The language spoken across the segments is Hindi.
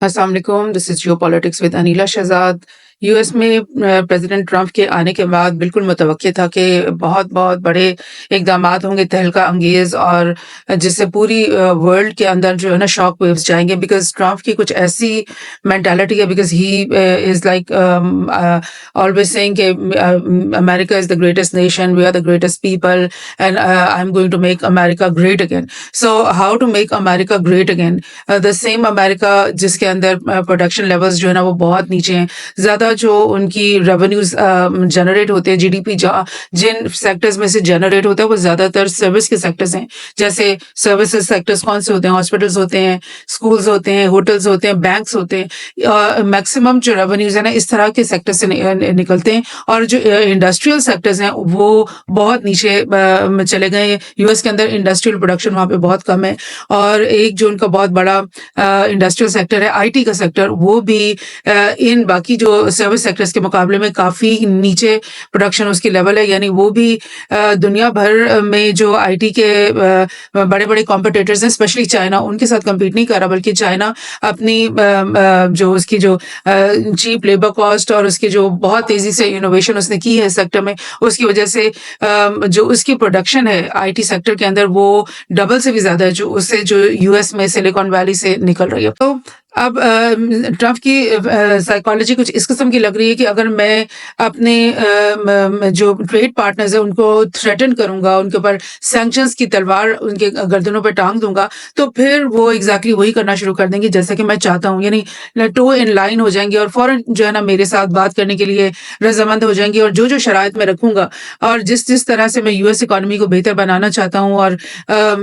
अस्सलाम वालेकुम, this is geopolitics with Anila Shahzad. US में प्रेज़िडेंट ट्रंप के आने के बाद बिल्कुल मुतवक्किल था कि बहुत-बहुत बड़े इक़दामात होंगे तहलका अंगेज़ और जिससे पूरी वर्ल्ड के अंदर जो है ना शॉक वेव्स जाएँगे बिकॉज़ ट्रंप की कुछ ऐसी मेंटालिटी है because he is like always saying कि America is the greatest nation, we are the greatest people and I am going to make America great again. So how to make America great again? The same America जिसके अंदर प्रोडक्शन लेवल्स जो है ना वो बहुत नीचे हैं। ज़्यादा जो उनकी रेवेन्यूज़ जनरेट होते हैं, जीडीपी जहाँ जिन सेक्टर्स में से जनरेट होता है वो ज़्यादातर सर्विस के सेक्टर्स हैं। जैसे सर्विसेज सेक्टर्स कौन से होते हैं? हॉस्पिटल्स होते हैं, स्कूल्स होते हैं, होटल्स होते हैं, बैंक्स होते हैं। मैक्सिमम जो रेवेन्यूज़ है ना इस तरह के सेक्टर से निकलते हैं और जो इंडस्ट्रियल सेक्टर्स हैं वो बहुत नीचे चले गए हैं। यूएस के अंदर इंडस्ट्रियल प्रोडक्शन वहाँ पे बहुत कम है और एक जो उनका बहुत बड़ा इंडस्ट्रियल सेक्टर है, आईटी का सेक्टर, वो भी इन बाकी जो सर्विस सेक्टर्स के मुकाबले में काफ़ी नीचे प्रोडक्शन उसकी लेवल है। यानी वो भी दुनिया भर में जो आईटी के बड़े-बड़े कॉम्पिटिटर्स हैं, स्पेशली चाइना, उनके साथ कम्पीट नहीं कर रहा, बल्कि चाइना अपनी जो उसकी जो चीप लेबर कॉस्ट और उसकी जो बहुत तेज़ी से इनोवेशन उसने की है सेक्टर में, उसकी वजह से जो उसकी प्रोडक्शन है आईटी सेक्टर के अंदर वो डबल से भी ज़्यादा है जो उससे जो यूएस में सिलिकॉन वैली से निकल रही है। तो अब ट्रंप की साइकोलॉजी कुछ इस किस्म की लग रही है कि अगर मैं अपने जो ट्रेड पार्टनर्स हैं उनको थ्रेटन करूँगा, उनके ऊपर सैंक्शंस की तलवार उनके गर्दनों पे टाँग दूँगा, तो फिर वो एग्ज़ैक्टली वही करना शुरू कर देंगे जैसा कि मैं चाहता हूँ। यानी टो इन लाइन हो जाएँगे और फ़ौरन जो है ना मेरे साथ बात करने के लिए रज़ामंद हो जाएँगे और जो-जो शराइत मैं रखूँगा और जिस-जिस तरह से मैं यूएस इकॉनमी को बेहतर बनाना चाहता हूँ और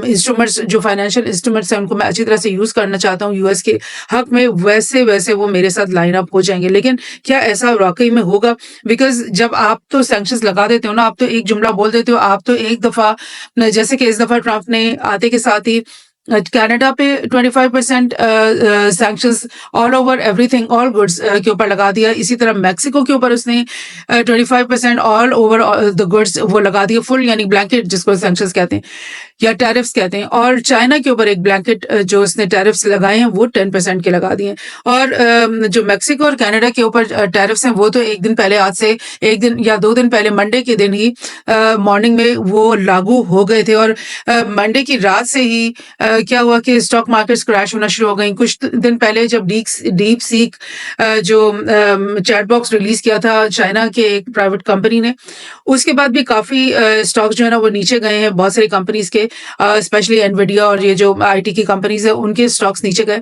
इंस्ट्रूमेंट्स जो फाइनेंशियल इंस्ट्रूमेंट्स हैं उनको मैं अच्छी तरह से यूज़ करना चाहता हूँ यूएस के हक में, वैसे-वैसे वो मेरे साथ लाइन अप हो जाएँगे। लेकिन क्या ऐसा वाक़ई में होगा? बिकॉज़ जब आप तो सैंक्शंस लगा देते हो ना, आप तो एक जुमला बोल देते हो, आप तो एक दफ़ा न जैसे कि इस दफ़ा ट्रंप ने आते के साथ ही कनाडा पे 25% sanctions all over everything all goods के ऊपर लगा दिया। इसी तरह मेक्सिको के ऊपर उसने 25% ऑल ओवर द गुड्स वो लगा दिया फुल, यानी ब्लैंकेट जिसको सैंक्शंस कहते हैं या टैरिफ्स कहते हैं। और चाइना के ऊपर एक ब्लैंकेट जो उसने टैरिफ्स लगाए हैं वो 10% के लगा दिए हैं। और जो मेक्सिको और कनाडा के ऊपर टैरिफ्स हैं वो तो एक दिन पहले, आज से 1 दिन या 2 दिन पहले मंडे के दिन ही मॉर्निंग में वो लागू हो गए थे और मंडे की रात से ही क्या हुआ कि स्टॉक मार्केट्स क्रैश होना शुरू हो गई। कुछ दिन पहले जब डीप सीक जो चैट बॉक्स रिलीज़ किया था चाइना के एक प्राइवेट कंपनी ने, उसके बाद भी काफ़ी स्टॉक्स जो है ना वो नीचे गए हैं बहुत सारी कंपनीज़ के, स्पेशली एनवीडिया और ये जो आईटी की कंपनीज़ है उनके स्टॉक्स नीचे गए।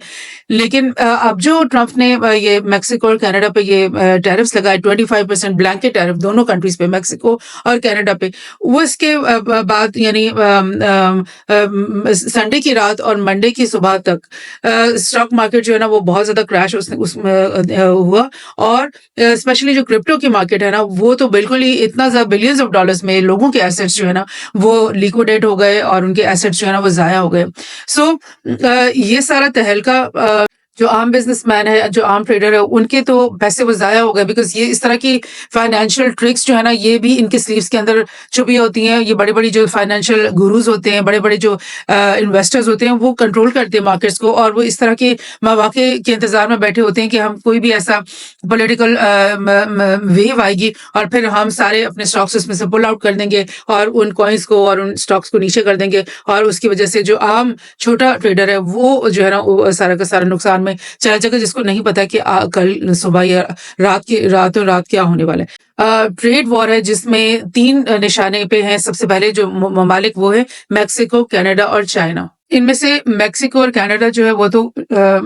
लेकिन अब जो ट्रंप ने ये मेक्सिको और कनाडा पे ये टैरिफ्स लगाए 25% ब्लैंकेट टैरिफ दोनों कंट्रीज़ पे, मेक्सिको और कनाडा पे, वो इसके बाद यानी संडे की रात और मंडे की सुबह तक स्टॉक मार्केट जो है ना वो बहुत ज़्यादा क्रैश उसमें हुआ और स्पेशली जो क्रिप्टो की मार्केट है ना वो तो बिल्कुल ही इतना ज़्यादा बिलियंस ऑफ डॉलर्स में लोगों के एसेट्स जो है ना वो लिक्विडेट हो गए और उनके एसेट्स जो है ना वो ज़ाया हो गए। सो ये सारा तहलका जो आम बिज़नेसमैन है, जो आम ट्रेडर है, उनके तो पैसे वो ज़ाया हो गए बिकॉज़ ये इस तरह की फाइनेंशियल ट्रिक्स जो है ना ये भी इनके स्लीव्स के अंदर छुपी होती हैं। ये बड़ी-बड़ी जो फाइनेंशियल गुरुज़ होते हैं, बड़े-बड़े जो इन्वेस्टर्स होते हैं वो कंट्रोल करते हैं मार्केट्स को और वो इस तरह के मौके के इंतज़ार में बैठे होते हैं कि हम कोई भी ऐसा पॉलिटिकल वेव आएगी और फिर हम सारे अपने स्टॉक्स उसमें से पुल आउट कर देंगे और उन कॉइन्स को और उन स्टॉक्स को नीचे कर देंगे और उसकी वजह से जो आम छोटा ट्रेडर है वो जो है ना वो सारा का सारा नुकसान में चला जाएगा, जिसको नहीं पता कि कल सुबह या रातों रात क्या होने वाला है। ट्रेड वॉर है जिसमें 3 निशाने पे हैं। सबसे पहले जो ममालिक वो है मेक्सिको, कनाडा और चाइना। इनमें से मेक्सिको और कनाडा जो है वो तो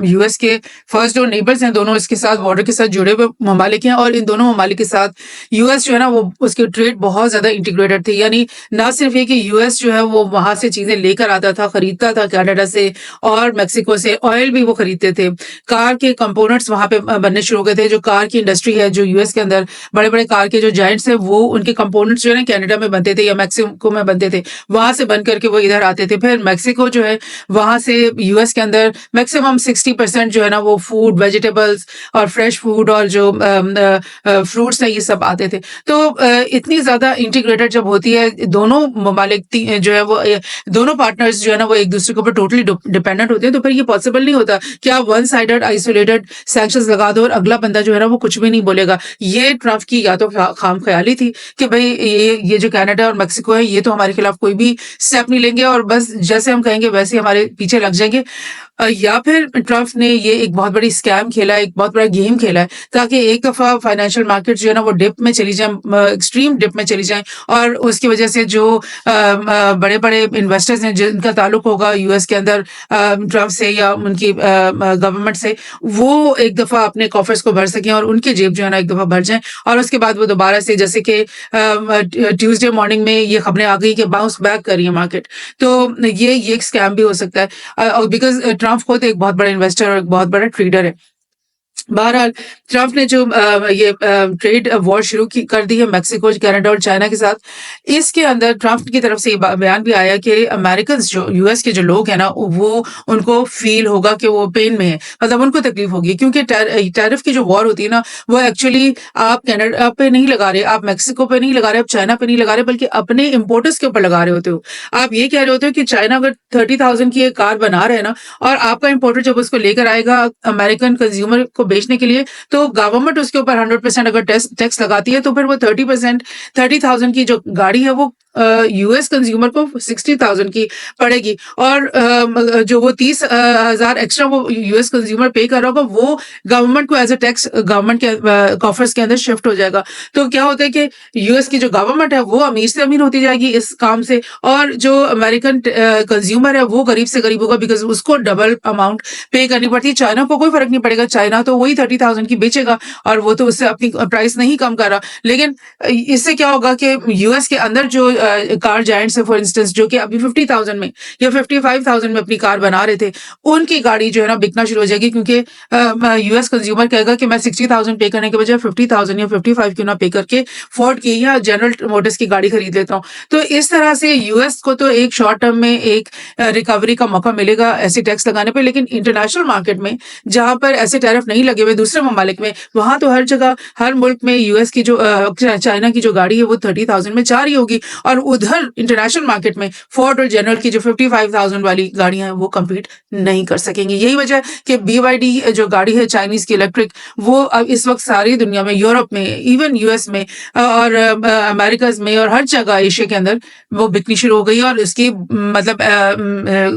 यूएस के फर्स्ट डोर नेबर्स हैं, दोनों इसके साथ बॉर्डर के साथ जुड़े हुए ममालिक हैं और इन दोनों ममालिक के साथ यूएस जो है ना वो उसकी ट्रेड बहुत ज़्यादा इंटीग्रेटेड थी। यानी ना सिर्फ ये कि यूएस जो है वो वहाँ से चीज़ें लेकर आता था, खरीदता था कनाडा से और मेक्सिको से, ऑयल भी वो खरीदते थे। कार के कंपोनेंट्स वहाँ पे बनने शुरू हो गए थे। जो कार की इंडस्ट्री है जो यूएस के अंदर बड़े-बड़े कार के जो जायंट्स हैं वो उनके कंपोनेंट्स जो है ना कनाडा में बनते थे या मेक्सिको में बनते थे, वहाँ से बन करके वो इधर आते थे। फिर मेक्सिको जो है, वहाँ से यूएस के अंदर मैक्सिमम 60% जो है ना वो फूड, वेजिटेबल्स और फ्रेश फूड और जो फ्रूट्स हैं ये सब आते थे। तो इतनी ज़्यादा इंटीग्रेटेड जब होती है दोनों ममालिक जो है वो दोनों पार्टनर्स जो है ना वो एक दूसरे के ऊपर टोटली डिपेंडेंट होते हैं, तो फिर ये पॉसिबल नहीं होता कि आप वन साइडेड आइसोलेटेड सैंक्शंस लगा दो और अगला बंदा जो है ना वो कुछ भी नहीं बोलेगा। ये ट्रम्प की या तो खाम ख्याली थी कि भाई ये जो कनाडा और मेक्सिको है ये तो हमारे खिलाफ कोई भी स्टेप नहीं लेंगे और बस जैसे हम कहेंगे वैसे ही हमारे पीछे लग जाएंगे, या फिर ट्रम्प ने ये एक बहुत बड़ी स्कैम खेला है, एक बहुत बड़ा गेम खेला है ताकि एक दफा फाइनेंशियल मार्केट जो है ना वो डिप में चली जाए, एक्सट्रीम डिप में चली जाए और उसकी वजह से जो बड़े बड़े इन्वेस्टर्स हैं जिनका ताल्लुक होगा यूएस के अंदर ट्रम्प से या उनकी गवर्नमेंट से, वो एक दफा अपने कॉफर्स को भर सकें और उनकी जेब जो है ना एक दफा भर जाए और उसके बाद वो दोबारा से जैसे कि ट्यूसडे मॉर्निंग में ये खबरें आ गई कि बाउंस बैक कर रही है मार्केट, तो ये एक स्कैम भी हो सकता है बिकॉज ट्रम्प खुद एक बहुत बड़ा इन्वेस्टर और एक बहुत बड़ा ट्रेडर है। बहरहाल ट्रम्प ने जो ये ट्रेड वॉर शुरू कर दी है मेक्सिको, कनाडा और चाइना के साथ, इसके अंदर ट्रम्प की तरफ से ये बयान भी आया कि अमेरिकन जो यूएस के जो लोग हैं ना वो उनको फील होगा कि वो पेन में है, मतलब उनको तकलीफ होगी क्योंकि टैरिफ की जो वॉर होती है ना वो एक्चुअली आप कनाडा पे नहीं लगा रहे, आप मेक्सिको पे नहीं लगा रहे, आप चाइना पे नहीं लगा रहे, बल्कि अपने इम्पोर्टर्स के ऊपर लगा रहे होते हो। आप ये कह रहे होते हो कि चाइना अगर 30,000 की एक कार बना रहे हैं ना और आपका इम्पोर्टर जब उसको लेकर आएगा अमेरिकन कंज्यूमर को बेचने के लिए, तो गवर्नमेंट उसके ऊपर 100% अगर टैक्स लगाती है तो फिर वो 30%, 30,000 की जो गाड़ी है वो यूएस कंज्यूमर को 60,000 की पड़ेगी और जो वो 30,000 एक्स्ट्रा वो यूएस कंज्यूमर पे कर रहा होगा वो गवर्नमेंट को एज अ टैक्स गवर्नमेंट के कॉफर्स के अंदर शिफ्ट हो जाएगा। तो क्या होता है कि यूएस की जो गवर्नमेंट है वो अमीर से अमीर होती जाएगी इस काम से और जो अमेरिकन कंज्यूमर है वो गरीब से गरीब होगा बिकॉज उसको डबल अमाउंट पे करनी पड़ती है। चाइना को कोई फर्क नहीं पड़ेगा, चाइना तो वही 30,000 की बेचेगा और वो तो उससे अपनी प्राइस नहीं कम कर रहा, लेकिन इससे क्या होगा कि यूएस के अंदर जो कार जायंट्स है फॉर इंस्टेंस जो कि अभी 50,000 में या 55,000 में अपनी कार बना रहे थे, उनकी गाड़ी जो है ना बिकना शुरू हो जाएगी क्योंकि यूएस कंज्यूमर कहेगा कि मैं 60,000 पे करने के बजाय 50,000 या 55 क्यों ना पे करके फोर्ड की या जनरल मोटर्स की गाड़ी खरीद लेता हूँ। तो इस तरह से यूएस को तो एक शॉर्ट टर्म में एक रिकवरी का मौका मिलेगा ऐसे टैक्स लगाने पे, लेकिन इंटरनेशनल मार्केट में जहां पर ऐसे टैरिफ नहीं लगे हुए दूसरे ममालिक में, वहां तो हर जगह हर मुल्क में यूएस की जो चाइना की जो गाड़ी है वो 30,000 में जा रही होगी और उधर इंटरनेशनल मार्केट में फोर्ड और जनरल की जो 55,000 वाली गाड़ियां हैं वो कम्पीट नहीं कर सकेंगी। यही वजह है कि BYD जो गाड़ी है चाइनीज की इलेक्ट्रिक, वो अब इस वक्त सारी दुनिया में, यूरोप में, इवन यूएस में और अमेरिका में और हर जगह एशिया के अंदर वो बिकनी शुरू हो गई और इसकी मतलब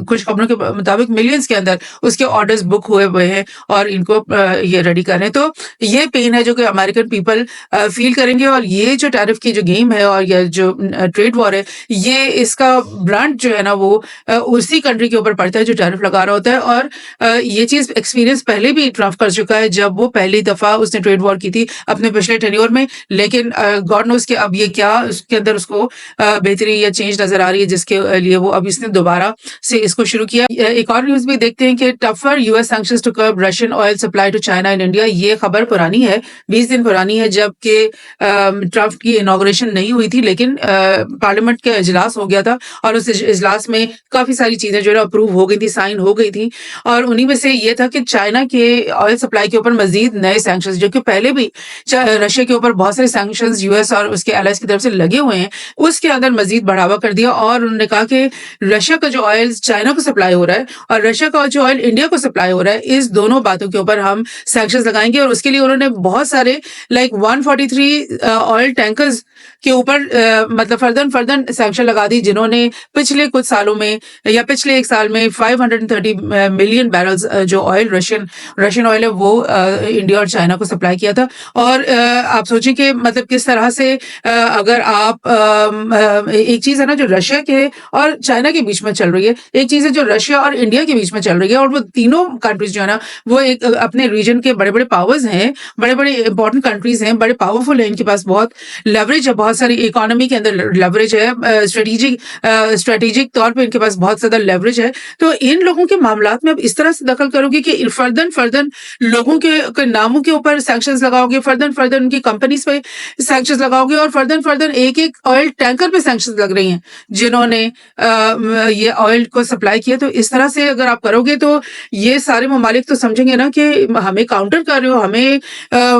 कुछ खबरों के मुताबिक मिलियंस के अंदर उसके ऑर्डर्स बुक हुए हैं और इनको ये रेडी कर रहे हैं। तो ये पेन है जो कि अमेरिकन पीपल फील करेंगे और ये जो टैरिफ की जो गेम है और ये जो ट्रेड वॉर है, ये इसका ब्रांड जो है ना वो उसी कंट्री के ऊपर पड़ता है जो टैरिफ लगा रहा होता है और ये चीज एक्सपीरियंस पहले भी ट्रम्प कर चुका है जब वो पहली दफा उसने ट्रेड वॉर की थी अपने पिछले टेन्योर में, लेकिन गॉड नोस कि अब ये क्या उसके अंदर उसको बेहतरी या चेंज नजर आ रही है जिसके लिए वो अब इसने दोबारा से इसको शुरू किया। एक और न्यूज भी देखते हैं कि tougher US sanctions to curb Russian oil supply to China in India. ये खबर पुरानी है, 20 दिन पुरानी है, जबकि ट्रम्प की इनॉग्रेशन नहीं हुई थी लेकिन पार्लियामेंट का इजलास हो गया था और उस इजलास में काफी सारी चीजें जो है अप्रूव हो गई थी, साइन हो गई थी और उन्हीं में से ये था कि चाइना के ऑयल सप्लाई के ऊपर मजीद नए सैंक्शंस, जो कि पहले भी रशिया के ऊपर बहुत सारे सैंक्शंस यूएस और उसके एलाइज की तरफ से लगे हुए हैं, उसके अंदर मजीद बढ़ावा कर दिया और उन्होंने कहा कि रशिया का जो ऑयल चाइना को सप्लाई हो रहा है और रशिया का जो ऑयल इंडिया को सप्लाई हो रहा है, इस दोनों बातों के ऊपर हम सैंक्शंस लगाएंगे और उसके लिए उन्होंने बहुत सारे लाइक 143 ऑयल टैंकर्स के ऊपर मतलब फर्दन सैंक्शन लगा दी जिन्होंने पिछले कुछ सालों में या पिछले एक साल में 530 मिलियन बैरल्स जो ऑयल रशियन ऑयल है वो इंडिया और चाइना को सप्लाई किया था। और आप सोचें कि मतलब किस तरह से अगर आप एक चीज है ना जो रशिया के और चाइना के बीच में चल रही है, एक चीज है जो रशिया और इंडिया के बीच में चल रही है और वो तीनों कंट्रीज जो है ना वो एक अपने रीजन के बड़े बड़े पावर्स हैं, बड़े बड़े इंपॉर्टेंट कंट्रीज हैं, बड़े पावरफुल हैं, इनके पास बहुत लेवरेज है, बहुत सारी इकोनॉमी के अंदर लेवरेज है, स्ट्रेटेजिक तौर पे इनके पास बहुत ज़्यादा लेवरेज है। तो इन लोगों के मामलात में अब इस तरह से दखल करोगे कि फर्दन लोगों के नामों के ऊपर सैंक्शंस लगाओगे, फर्दन उनकी कंपनीज़ पे सैंक्शंस लगाओगे और फर्दन एक-एक ऑयल टैंकर पे सैंक्शंस लग रही हैं, जिन्होंने ये ऑयल को सप्लाई किया। तो इस तरह से अगर आप करोगे तो ये सारे ममालिक तो समझेंगे ना कि हमें काउंटर कर रहे हो, हमें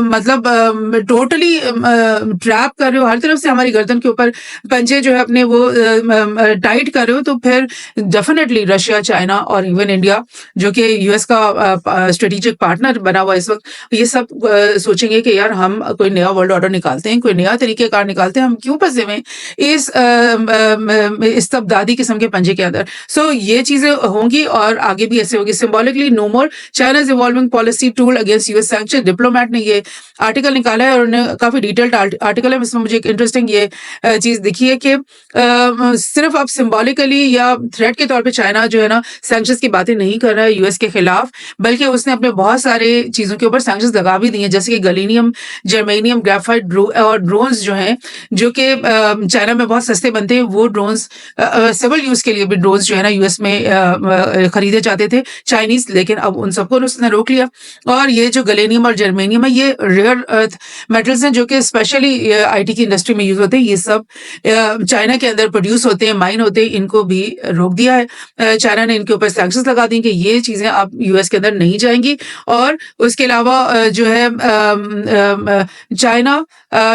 मतलब टोटली ट्रैप कर रहे हो, हर तरफ से हमारी गर्दन के ऊपर पंजे जो है अपने वो टाइट कर रहे हो। तो फिर डेफिनेटली रशिया, चाइना और इवन इंडिया, जो कि यूएस का स्ट्रेटेजिक पार्टनर बना हुआ है इस वक्त, ये सब सोचेंगे कि यार हम कोई नया वर्ल्ड ऑर्डर निकालते हैं, कोई नया तरीकेकार निकालते हैं, हम क्यों फंसे हुए इस तबदादी किस्म के पंजे के अंदर। सो ये चीजें होंगी और आगे भी ऐसे होगी। Symbolically no more China's evolving policy tool against US sanction. Diplomat ने ये आर्टिकल निकाला है और उन्हें काफी डिटेल्ड आर्टिकल है। इसमें मुझे एक इंटरेस्टिंग ये चीज दिखी है कि सिर्फ अब सिंबॉलिकली या थ्रेट के तौर पे चाइना जो है ना सैंक्शंस की बातें नहीं कर रहा है यूएस के खिलाफ, बल्कि उसने अपने बहुत सारे चीजों के ऊपर सैंक्शंस लगा भी दिए हैं, जैसे कि गलीनियम, जर्मेनियम, ग्रेफाइट और ड्रोन्स जो हैं, जो कि चाइना में बहुत सस्ते बनते हैं। वो ड्रोन्स सिविल यूज के लिए भी ड्रोन्स जो है ना यूएस में खरीदे जाते थे चाइनीज, लेकिन अब उन सबको उसने रोक लिया। और ये जो गलेनियम और जर्मेनियम है, ये रेयर अर्थ मेटल्स हैं जो कि स्पेशली आईटी की इंडस्ट्री में यूज होते हैं। ये सब चाइना के अंदर प्रोड्यूस होते हैं, माइन होते हैं, इनको भी रोक दिया है चाइना ने। इनके ऊपर सैंक्शंस लगा दी कि ये चीजें अब यूएस के अंदर नहीं जाएंगी। और उसके अलावा जो है China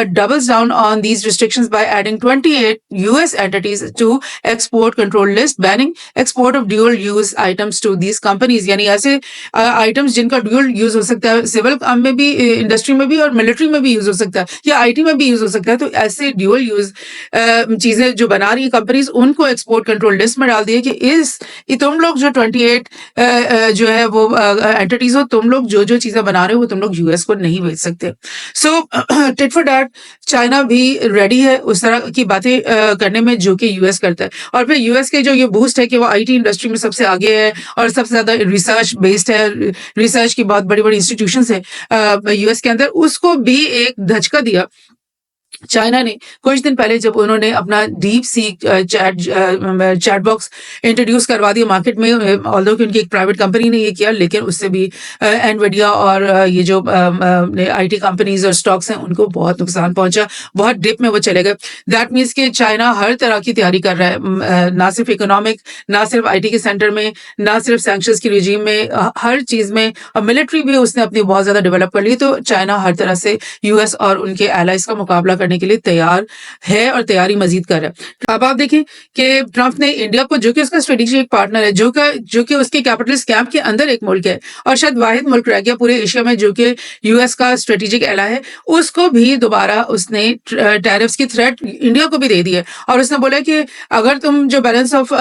doubles down on these restrictions by adding 28 US entities to export control list, banning export of dual use items to these companies। यानी ऐसे आइटम्स जिनका ड्यूअल यूज हो सकता है, सिविल काम में भी, इंडस्ट्री में भी और मिलिट्री में भी यूज हो सकता है, या आईटी में भी यूज हो सकता है। तो ऐसे ड्यूअल यूज चीजें जो बना रही है कंपनीज, उनको एक्सपोर्ट कंट्रोल लिस्ट में डाल दिए कि तुम लोग जो 28 जो है वो एंटिटीज हो, तुम लोग जो जो चीजें बना रहे हो वो तुम लोग यूएस को नहीं बेच सकते। सो टिट फॉर डैट चाइना भी रेडी है उस तरह की बातें करने में जो कि यूएस करता है। और फिर यूएस के जो ये बूस्ट है कि वो आईटी इंडस्ट्री में सबसे आगे है और सबसे ज्यादा रिसर्च बेस्ड है, रिसर्च की बहुत बड़ी बड़ी इंस्टीट्यूशंस है यूएस के अंदर, उसको भी एक धचका दिया चाइना ने कुछ दिन पहले, जब उन्होंने अपना deep sea chat box introduce करवा दिया मार्केट में। ऑल्दो कि उनकी एक प्राइवेट कंपनी ने ये किया, लेकिन उससे भी एनवीडिया और ये जो आईटी कंपनीज और स्टॉक्स हैं उनको बहुत नुकसान पहुंचा, बहुत डिप में वो चले गए। दैट मीन्स कि चाइना हर तरह की तैयारी कर रहा है, ना सिर्फ इकोनॉमिक, ना सिर्फ आईटी के सेंटर में, ना सिर्फ सैंक्शंस की रिजीम में, हर चीज में। और मिलिट्री भी उसने अपनी बहुत ज्यादा डेवलप कर ली। तो चाइना हर तरह से यूएस और उनके एलाइज का मुकाबला करने के लिए तैयार है और तैयारी मजीद कर रहा है। अब आप देखें कि ट्रंप ने इंडिया को, जो कि उसका स्ट्रेटेजिक पार्टनर है, जो कि उसके कैपिटलिस्ट कैंप के अंदर एक मुल्क है और शायद वाहिद मुल्क रह गया पूरे एशिया में जो कि यूएस का स्ट्रेटेजिक एलाय है, उसको भी दोबारा उसने टैरिफ्स की थ्रेट इंडिया को भी दे दी है। और उसने बोला कि अगर तुम जो बैलेंस ऑफ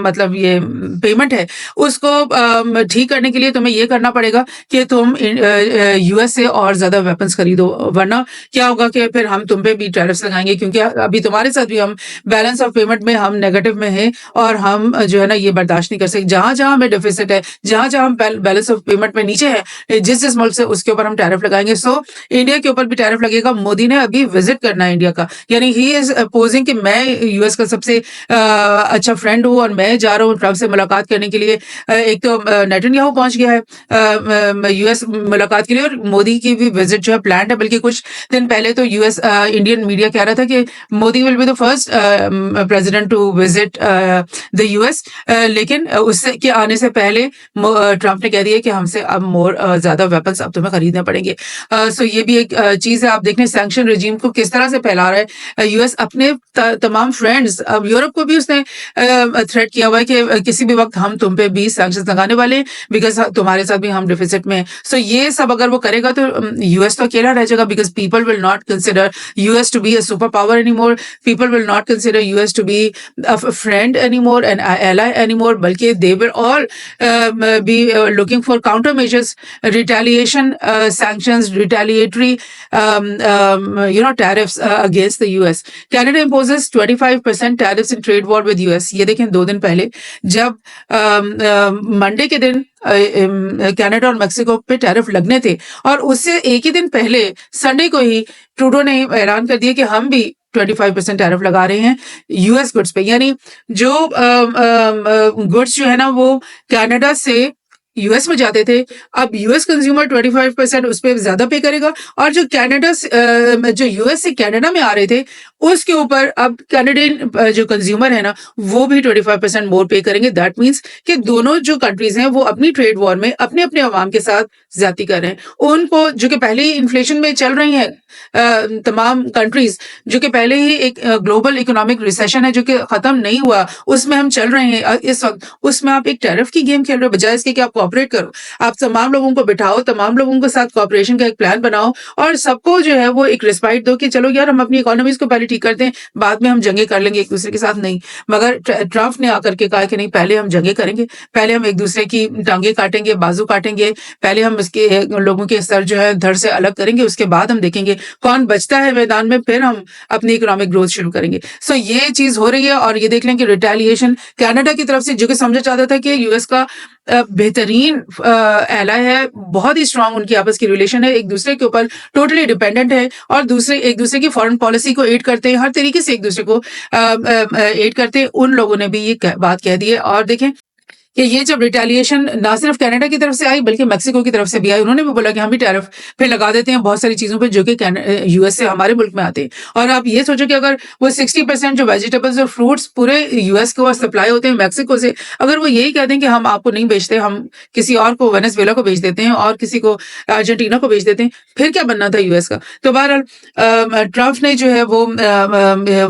मतलब ये पेमेंट है उसको ठीक करने के लिए तुम्हें ये करना पड़ेगा कि तुम यूएस से और ज्यादा वेपन्स खरीदो, वरना क्या होगा कि फिर हम तुम पे भी टैरिफ्स लगाएंगे, क्योंकि अभी तुम्हारे साथ भी हम बैलेंस ऑफ पेमेंट में हम नेगेटिव में हैं और हम जो है ना ये बर्दाश्त नहीं कर सकते। जहां जहां हमें डिफिसिट है, जहां जहां हम बैलेंस ऑफ पेमेंट में नीचे है, जिस मुल्क से, उसके ऊपर हम टैरिफ लगाएंगे। सो इंडिया के ऊपर भी टैरिफ लगेगा। मोदी ने अभी विजिट करना है इंडिया का, यानी ही इज पोजिंग कि मैं यूएस का सबसे अच्छा फ्रेंड हूँ और मैं जा रहा हूँ ट्रंप से मुलाकात करने के लिए। एक तो नेतन्याहू पहुंच गया है यूएस मुलाकात के लिए और मोदी की भी विजिट जो है प्लान है। बल्कि कुछ दिन पहले तो यूएस इंडियन मीडिया कह रहा था कि Modi will be the first president to visit the US, लेकिन उससे के आने से पहले ट्रंप ने कह दिया कि हमसे अब ज्यादा वेपन्स अब तुम्हें खरीदने पड़ेंगे। सो ये भी एक चीज है। आप देखने सैंक्शन रिजीम को किस तरह से फैला रहा है यूएस अपने तमाम फ्रेंड्स। अब यूरोप को भी उसने थ्रेट किया हुआ है कि किसी भी वक्त हम तुम पे भी सैंक्शंस लगाने वाले, बिकॉज तुम्हारे साथ भी हम डिफिसिट में। सो ये सब अगर वो करेगा तो यूएस तो अकेला रह जाएगा, because people will not consider US to be a superpower anymore. People will not consider US to be a friend anymore, an ally anymore. बल्कि they will all be looking for countermeasures, retaliation, sanctions, retaliatory, tariffs against the US. Canada imposes 25% tariffs in trade war with US. ये देखें 2 दिन पहले जब मंडे के दिन कनाडा और मेक्सिको पे टैरिफ लगने थे और उससे एक ही दिन पहले संडे को ही ट्रूडो ने ऐलान कर दिया कि हम भी 25% टैरिफ लगा रहे हैं यूएस गुड्स पे। यानी जो गुड्स जो है ना वो कनाडा से यूएस में जाते थे, अब यूएस कंज्यूमर 25% उस पे ज़्यादा पे करेगा, और जो जो यूएस से कनाडा में आ रहे थे, उसके ऊपर अब कैनेडियन जो कंज्यूमर है ना, वो भी 25% मोर पे करेंगे। दैट मीन्स कि दोनों जो कंट्रीज़ हैं, वो अपनी ट्रेड वॉर में अपने-अपने अवाम के साथ ज़्यादती कर रहे हैं। उनको जो कि पहले ही इन्फ्लेशन में चल रही हैं तमाम कंट्रीज़, जो कि पहले ही एक ग्लोबल इकोनॉमिक रिसेशन है, जो कि ख़त्म नहीं हुआ, उसमें हम चल रहे हैं इस वक़्त। उसमें आप एक टैरिफ की गेम खेल रहे हो, बजाय इसके कि आप कोऑपरेट करो। आप तमाम लोगों को बिठाओ, तमाम लोगों के साथ कोऑपरेशन का एक प्लान बनाओ और सबको जो है वो एक रिस्पाइट दो कि चलो यार, हम अपनी इकोनॉमीज़ को पहले ठीक करते हैं, बाद में हम जंगें कर लेंगे एक-दूसरे के साथ। नहीं, मगर ट्रम्प ने आकर के कहा कि नहीं, पहले हम जंगें करेंगे, पहले हम एक-दूसरे की टाँगें काटेंगे, बाजू काटेंगे, पहले हम इसके लोगों के सर जो है धड़ से अलग करेंगे, उसके बाद हम देखेंगे कौन बचता है मैदान में, फिर हम अपनी इकोनॉमिक ग्रोथ शुरू करेंगे। सो ये चीज़ हो रही है, और ये देख लें कि रिटेलिएशन कनाडा की तरफ से, जो कि समझा जाता था कि यूएस का बेहतरीन एलाय है, बहुत ही स्ट्रांग उनकी आपस की रिलेशन है, एक दूसरे के ऊपर टोटली डिपेंडेंट है, और एक दूसरे की फॉरेन पॉलिसी को एड करते हैं, हर तरीके से एक दूसरे को एड करते हैं। उन लोगों ने भी ये बात कह दी है। और देखें कि ये जब रिटेलिएशन ना सिर्फ कनाडा की तरफ से आई, बल्कि मेक्सिको की तरफ से भी आई। उन्होंने भी बोला कि हम भी टैरिफ फिर लगा देते हैं बहुत सारी चीज़ों पे जो कि यूएस से हमारे मुल्क में आते हैं। और आप ये सोचो कि अगर वो 60% जो वेजिटेबल्स और फ्रूट्स पूरे यूएस को सप्लाई होते हैं मेक्सिको से, अगर वो यही कह दें कि हम आपको नहीं बेचते, हम किसी और को, वेनेजुएला को बेच देते हैं और किसी को अर्जेंटीना को बेच देते हैं, फिर क्या बनना था यूएस का। तो बहरहाल ट्रम्प ने जो है वो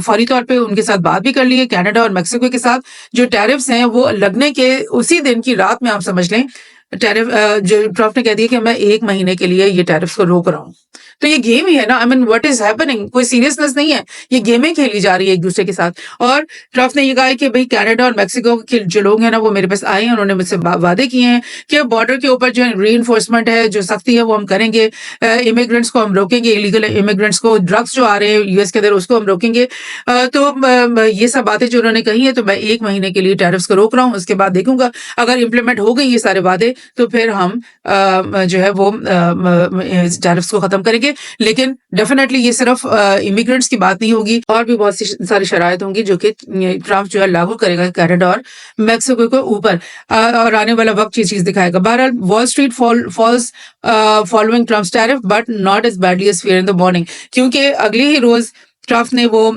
फौरी तौर पे उनके साथ बात भी कर ली है, कनाडा और मेक्सिको के साथ। जो टैरिफ्स हैं वो लगने के उसी दिन की रात में आप समझ लें, जो ट्रम्प ने कह दिया कि मैं 1 महीने के लिए ये टैरिफ्स को रोक रहा हूँ। तो ये गेम ही है ना, I mean what is happening, कोई सीरियसनेस नहीं है, ये गेमें खेली जा रही है एक दूसरे के साथ। और ट्रम्प ने ये कहा है कि भाई कनाडा और मेक्सिको के जो लोग हैं ना, वो मेरे पास आए हैं, उन्होंने मुझसे वादे किए हैं कि बॉर्डर के ऊपर जो रीइंफोर्समेंट है, जो सख्ती है, वो हम करेंगे, इमिग्रेंट्स को हम रोकेंगे, इलीगल इमिग्रेंट्स को, ड्रग्स जो आ रहे हैं यूएस के अंदर, उसको हम रोकेंगे। ये सब बातें जो उन्होंने कही है, तो मैं 1 महीने के लिए टैरिफ्स को रोक रहा हूँ, उसके बाद देखूंगा अगर इंप्लीमेंट हो गई ये सारे वादे, तो फिर हम जो है वो टैरिफ्स को खत्म करेंगे। लेकिन डेफिनेटली ये सिर्फ इमिग्रेंट्स की बात नहीं होगी, और भी बहुत सी सारी शराइत होंगी जो कि ट्रम्प जो है लागू करेगा कनाडा और मेक्सिको के ऊपर, और आने वाला वक्त ये चीज दिखाएगा। बहरहाल Wall Street falls following Trump's tariff but not as badly as fear in the morning, क्योंकि अगले ही रोज ट्रम्प ने वो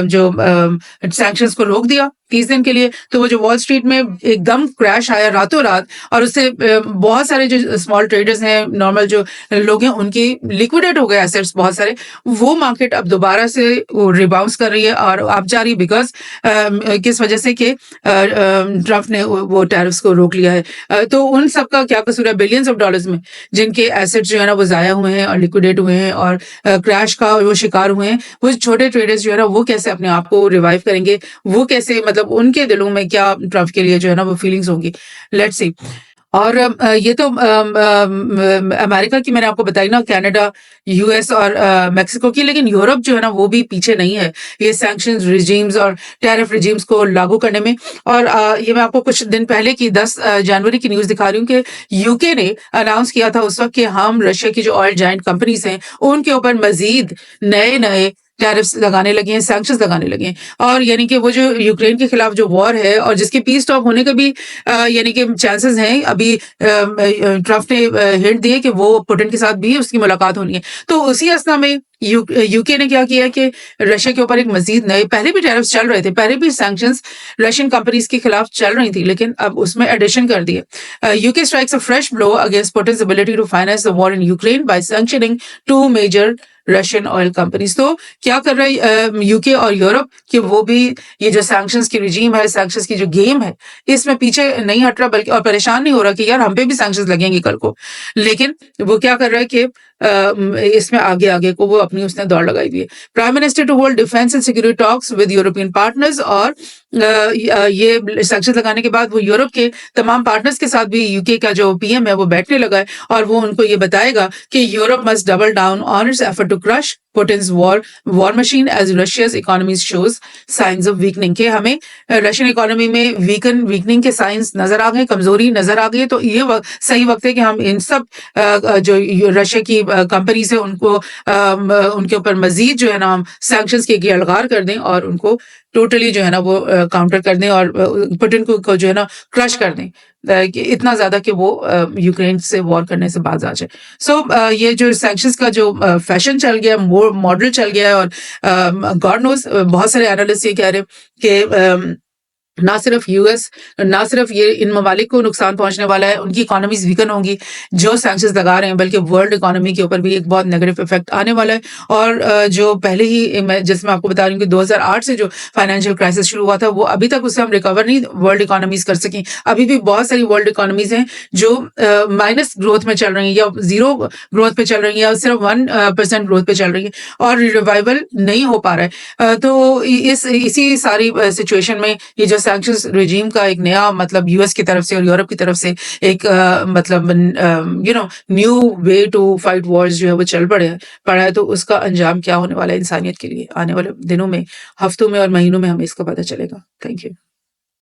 जो सैंक्शंस को रोक दिया 30 दिन के लिए। तो वो जो वॉल स्ट्रीट में एकदम क्रैश आया रातों रात, और उससे बहुत सारे जो स्मॉल ट्रेडर्स हैं, नॉर्मल जो लोग हैं, उनकी लिक्विडेट हो गए एसेट्स बहुत सारे। वो मार्केट अब दोबारा से रिबाउंस कर रही है और अब जा रही, बिकॉज किस वजह से कि ट्रम्प ने वो टैरिफ्स को रोक लिया है। तो उन सब का क्या कसूर है बिलियंस ऑफ डॉलर्स में, जिनके एसेट्स जो है ना वो ज़ाया हुए हैं और लिक्विडेट हुए हैं और क्रैश का वो शिकार हुए हैं। वो छोटे ट्रेडर्स जो है ना, वो कैसे अपने आप को रिवाइव करेंगे, वो कैसे, मतलब उनके दिलों में क्या ट्रम्प के लिए जो है ना वो फीलिंग्स होंगी, लेट्स सी। और ये तो अमेरिका की मैंने आपको बताई ना, कनाडा, यूएस और मेक्सिको की, लेकिन यूरोप जो है ना वो भी पीछे नहीं है ये सैंक्शंस रिजीम्स और टैरिफ रिजीम्स को लागू करने में। और ये मैं आपको कुछ दिन पहले की 10 जनवरी की न्यूज़ दिखा रही हूँ कि यूके ने अनाउंस किया था उस वक्त कि हम रशिया की जो ऑयल जायंट कंपनीज हैं उनके ऊपर मजीद नए टैरिफ्स लगाने लगे हैं, सैंक्शंस लगाने लगे हैं। और यानी कि वो जो यूक्रेन के खिलाफ जो वॉर है और जिसके पीस टॉक होने का भी यानी कि चांसेस हैं, अभी ट्रम्प ने हिंट दिए कि वो पुतिन के साथ भी उसकी मुलाकात होनी है। तो उसी अवस्था में यूके ने क्या किया कि रशिया के ऊपर एक मजीद नए, पहले भी टैरिफ्स चल रहे थे, पहले भी सैंक्शंस रशियन कंपनीज के खिलाफ चल रही थी, लेकिन अब उसमें एडिशन कर दिए। UK strikes a fresh blow against Putin's ability to finance the war in Ukraine by sanctioning 2 major Russian oil companies. तो क्या कर रहा है यूके और यूरोप कि वो भी ये जो सैंक्शंस की रिजीम है, सैंक्शंस की जो गेम है, इसमें पीछे नहीं हट रहा, बल्कि और परेशान नहीं हो रहा कि यार हम पे भी सैंक्शंस लगेंगे कल को। लेकिन वो क्या कर रहा है कि इसमें आगे को वो अपनी उसने दौड़ लगाई हुई है। Prime minister to hold defence and security talks with European partners, और ये सैंक्शंस लगाने के बाद वो यूरोप के तमाम पार्टनर्स के साथ भी यूके का जो पीएम है वो बैठने लगा है और वो उनको ये बताएगा कि Europe must double down on its effort to crush Putin's war machine as Russia's economy shows signs of weakening के हमें रशियन इकोनॉमी में वीकनिंग के साइंस नजर आ गए, कमजोरी नजर आ गई। तो ये सही वक्त है कि हम इन सब जो रशिया की कंपनीज है उनको उनके ऊपर मजीद जो है ना हम सैंक्शंस की अलगार कर दें और उनको टोटली जो है ना वो काउंटर कर दें और पुतिन को जो है ना क्रश कर दें, कि इतना ज्यादा कि वो यूक्रेन से वॉर करने से बाज आ जाए। सो ये जो सैंक्शंस का जो फैशन चल गया, मॉडल चल गया है और गॉड नोस बहुत सारे एनालिस्ट ये कह रहे हैं कि ना सिर्फ यूएस, ना सिर्फ ये इन ममालिक को नुकसान पहुंचने वाला है, उनकी इकोनॉमीज वीकन होंगी जो सैंक्शंस लगा रहे हैं, बल्कि वर्ल्ड इकोनॉमी के ऊपर भी एक बहुत नेगेटिव इफेक्ट आने वाला है। और जो पहले ही जैसे मैं आपको बता रही हूँ कि 2008 से जो फाइनेंशियल क्राइसिस शुरू हुआ था वो अभी तक उससे हम रिकवर नहीं वर्ल्ड इकोनॉमीज कर सकी। अभी भी बहुत सारी वर्ल्ड इकोनॉमीज हैं जो माइनस ग्रोथ में चल रही हैं या जीरो ग्रोथ पे चल रही हैं या सिर्फ 1% ग्रोथ पे चल रही है और रिवाइवल नहीं हो पा रहा है। तो इसी सारी सिचुएशन में ये जो सैंक्शंस रेजिम का एक नया मतलब यूएस की तरफ से और यूरोप की तरफ से एक मतलब new way to fight wars जो है वो चल पड़ा है। तो उसका अंजाम क्या होने वाला है इंसानियत के लिए आने वाले दिनों में, हफ्तों में और महीनों में हमें इसका पता चलेगा। Thank you.